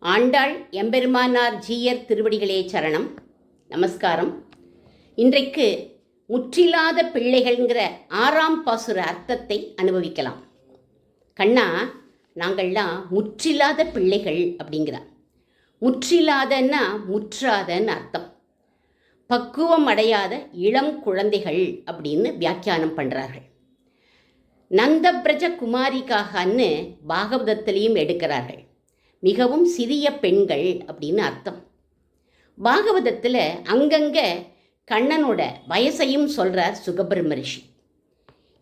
ஆண்டாள் எம்பெருமானார் ஜீயர் திருவடிகளே சரணம். நமஸ்காரம். இன்றைக்கு முற்றில்லாத பிள்ளைகள்ங்கிற 6ஆம் பாசுர அர்த்தத்தை அனுபவிக்கலாம். கண்ணா, நாங்கள்லாம் முற்றில்லாத பிள்ளைகள் அப்படிங்கிறார். முற்றில்லாதன்னா முற்றாதன்னு அர்த்தம். பக்குவம் அடையாத இளம் குழந்தைகள் அப்படின்னு வியாக்கியானம் பண்ணுறார்கள். நந்தபிரஜ குமாரிக்காகன்னு பாகவதத்திலையும் எடுக்கிறார்கள். மிகவும் சிறிய பெண்கள் அப்படின்னு அர்த்தம். பாகவதத்தில் அங்கங்கே கண்ணனோட வயசையும் சொல்கிறார் சுகபிரம்ம ரிஷி.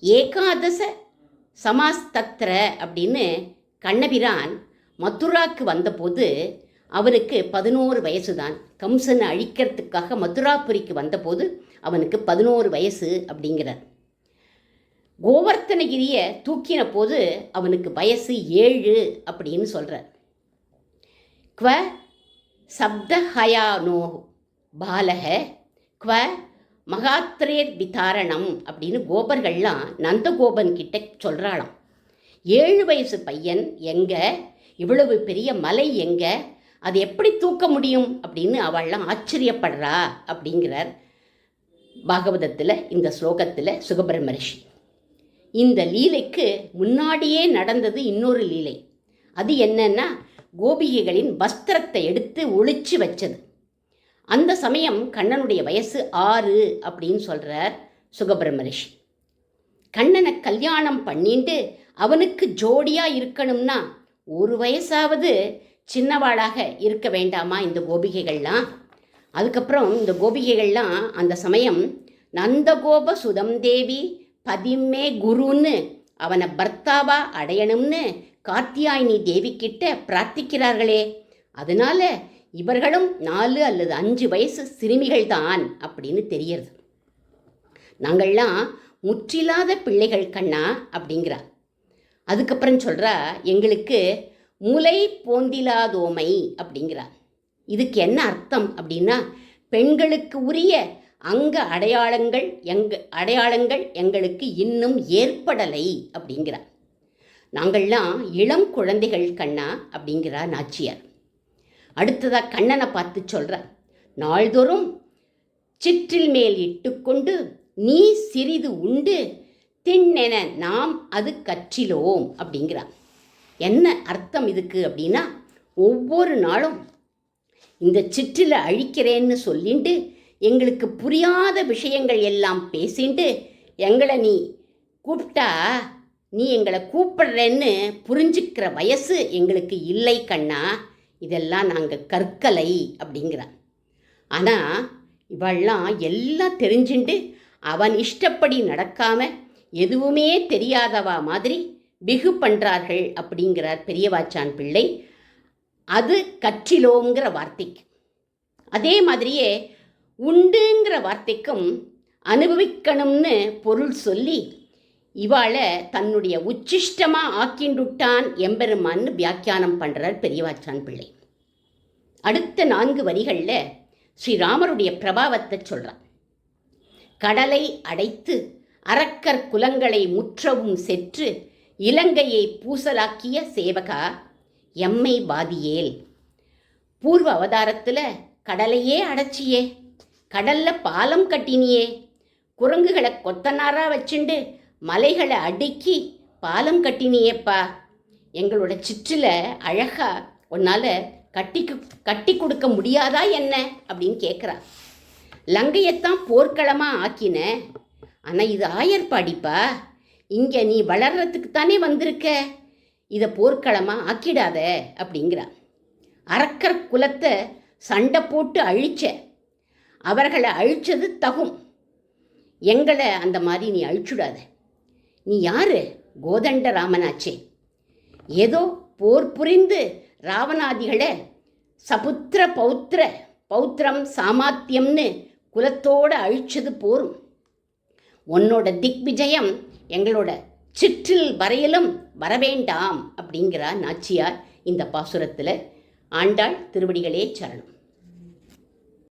ஏகாதச சமாஸ்தத்ர அப்படின்னு கண்ணபிரான் மதுராக்கு வந்தபோது அவருக்கு 11 வயசு தான். கம்சனை அழிக்கிறதுக்காக மதுராபுரிக்கு வந்தபோது அவனுக்கு 11 வயசு அப்படிங்கிறார். கோவர்த்தனகிரியை தூக்கின போது அவனுக்கு வயசு 7 அப்படின்னு சொல்கிறார். क्व சப்தஹயானோ பாலக क्व மகாத்ரேர் விதாரணம் அப்படின்னு கோபர்கள்லாம் நந்தகோபன் கிட்ட சொல்கிறாளாம். 7 வயசு பையன் எங்கே, இவ்வளவு பெரிய மலை எங்கே, அது எப்படி தூக்க முடியும் அப்படின்னு அவள்லாம் ஆச்சரியப்படுறா அப்படிங்கிறார் பாகவதத்தில். இந்த ஸ்லோகத்தில் சுகபிரம்ம ரிஷி இந்த லீலைக்கு முன்னாடியே நடந்தது இன்னொரு லீலை. அது என்னன்னா, கோபிகைகளின் வஸ்திரத்தை எடுத்து ஒளிச்சு வச்சது. அந்த சமயம் கண்ணனுடைய வயசு 6 அப்படின்னு சொல்கிறார் சுகபிரம்ம ரிஷி. கண்ணனை கல்யாணம் பண்ணிட்டு அவனுக்கு ஜோடியாக இருக்கணும்னா 1 வயசாவது சின்னவாளாக இருக்க வேண்டாமா இந்த கோபிகைகள்லாம்? அதுக்கப்புறம் இந்த கோபிகைகள்லாம் அந்த சமயம் நந்தகோப சுதம் தேவி பதிமே குருன்னு அவனை பர்த்தாவா அடையணும்னு கார்த்தியாயினி தேவி கிட்ட பிரார்த்திக்கிறார்களே, அதனால இவர்களும் 4 அல்லது 5 வயசு சிறுமிகள் தான் அப்படின்னு தெரியறது. நாங்கள்லாம் முற்றில்லாத பிள்ளைகள் கண்ணா அப்படிங்கிறா. அதுக்கப்புறம் சொல்கிறா, எங்களுக்கு மூளை போந்திலாதோமை அப்படிங்கிறா. இதுக்கு என்ன அர்த்தம் அப்படின்னா, பெண்களுக்கு உரிய அடையாளங்கள் எங்களுக்கு இன்னும் ஏற்படலை அப்படிங்கிறா. நாங்கள்லாம் இளம் குழந்தைகள் கண்ணா அப்படிங்கிறா நாச்சியார். அடுத்ததாக கண்ணனை பார்த்து சொல்கிறார், நாள்தோறும் சிற்றில் மேல் இட்டுக்கொண்டு நீ சிறிது உண்டு திண்ணென நாம் அது கற்றிலோம் அப்படிங்கிறார். என்ன அர்த்தம் இதுக்கு அப்படின்னா, ஒவ்வொரு நாளும் இந்த சிற்றில் அழிக்கிறேன்னு சொல்லிட்டு எங்களுக்கு புரியாத விஷயங்கள் எல்லாம் பேசிட்டு எங்களை நீ கூப்பிட்டா நீ எங்களை கூப்பிடுறேன்னு புரிஞ்சுக்கிற வயசு எங்களுக்கு இல்லை கண்ணா, இதெல்லாம் நாங்கள் கற்கலை அப்படிங்கிறான். ஆனால் இவெல்லாம் எல்லாம் தெரிஞ்சுட்டு அவன் இஷ்டப்படி நடக்காமல் எதுவுமே தெரியாதவா மாதிரி பிகு பண்ணுறார்கள் அப்படிங்கிறார் பெரியவாச்சான் பிள்ளை. அது கற்றிலோங்கிற வார்த்தைக்கு. அதே மாதிரியே உண்டுங்கிற வார்த்தைக்கும் அனுபவிக்கணும்னு பொருள் சொல்லி இவாளை தன்னுடைய உச்சிஷ்டமாக ஆக்கிண்டுட்டான் எம்பெருமான்னு வியாக்கியானம் பண்ணுறார் பெரியவாச்சான் பிள்ளை. அடுத்த 4 வரிகளில் ஸ்ரீராமருடைய பிரபாவத்தை சொல்கிறார். கடலை அடைத்து அரக்கர் குலங்களை முற்றவும் செற்று இலங்கையை பூசலாக்கிய சேவகா எம்மை பாதியேல். பூர்வ அவதாரத்தில் கடலையே அடைச்சியே, கடலில் பாலம் கட்டினியே, குரங்குகளை கொத்தனாராக வச்சுண்டு மலைகளை அடுக்கி பாலம் கட்டினியேப்பா, எங்களோட சிற்றில் அழகா உன்னால் கட்டி கொடுக்க முடியாதா என்ன அப்படின்னு கேட்குறா. லங்கையத்தான் போர்க்களமாக ஆக்கின, ஆனால் இது ஆயர்பாடிப்பா, இங்கே நீ வளர்கிறதுக்கு தானே வந்திருக்க, இதை போர்க்களமாக ஆக்கிடாத அப்படிங்கிறா. அரக்கர் குலத்தை சண்டை போட்டு அழிச்ச, அவர்களை அழிச்சது தகும், எங்களை அந்த மாதிரி நீ அழிச்சுடாத. நீ யாரு? கோதண்ட ராமனாச்சே. ஏதோ போர் புரிந்து ராவணாதிகளை சபுத்திர பௌத்திரம் சாமாத்தியம்னு குலத்தோடு அழிச்சது போரும். உன்னோட திக்விஜயம் எங்களோட சிற்றில் வரையிலும் வரவேண்டாம் அப்படிங்கிறா நாச்சியார் இந்த பாசுரத்தில். ஆண்டாள் திருவடிகளே சரணம்.